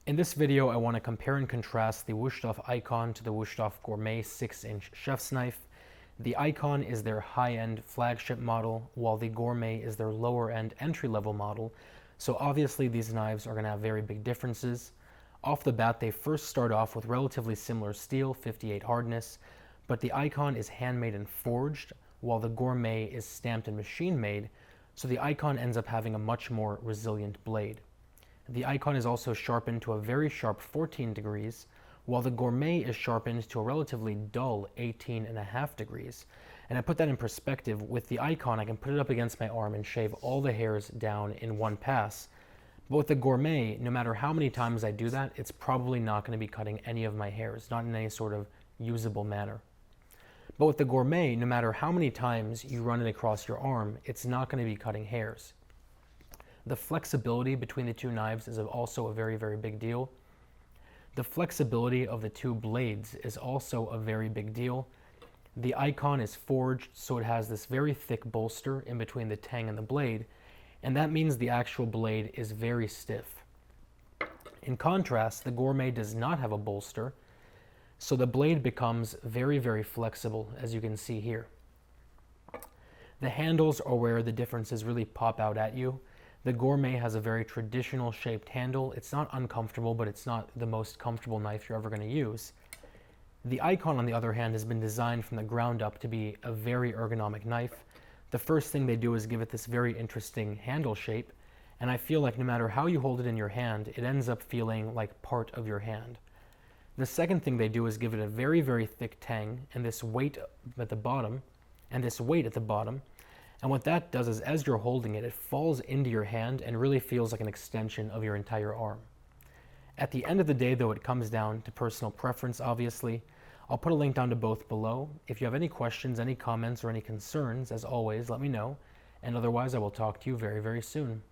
In this video, I want to compare and contrast the Wusthof Ikon to the Wusthof Gourmet 6-inch chef's knife. The Ikon is their high-end flagship model, while the Gourmet is their lower-end entry-level model. So obviously these knives are going to have very big differences. Off the bat, they first start off with relatively similar steel, 58 hardness, but the Ikon is handmade and forged, while the Gourmet is stamped and machine-made, so the Ikon ends up having a much more resilient blade. The Ikon is also sharpened to a very sharp 14 degrees, while the Gourmet is sharpened to a relatively dull 18.5 degrees. And I put that in perspective. With the Ikon, I can put it up against my arm and shave all the hairs down in one pass. But with the Gourmet, no matter how many times I do that, it's probably not going to be cutting any of my hairs, not in any sort of usable manner. But with the Gourmet, no matter how many times you run it across your arm, it's not going to be cutting hairs. The flexibility between the two knives is also a very, very big deal. The flexibility of the two blades is also a very big deal. The Ikon is forged, so it has this very thick bolster in between the tang and the blade, and that means the actual blade is very stiff. In contrast, the Gourmet does not have a bolster, so the blade becomes very, very flexible, as you can see here. The handles are where the differences really pop out at you. The Gourmet has a very traditional shaped handle. It's not uncomfortable, but it's not the most comfortable knife you're ever going to use. The Ikon, on the other hand, has been designed from the ground up to be a very ergonomic knife. The first thing they do is give it this very interesting handle shape, and I feel like no matter how you hold it in your hand, it ends up feeling like part of your hand. The second thing they do is give it a very, very thick tang and this weight at the bottom, and what that does is, as you're holding it, it falls into your hand and really feels like an extension of your entire arm. At the end of the day, though, it comes down to personal preference, obviously. I'll put a link down to both below. If you have any questions, any comments, or any concerns, as always, let me know. And otherwise, I will talk to you very, very soon.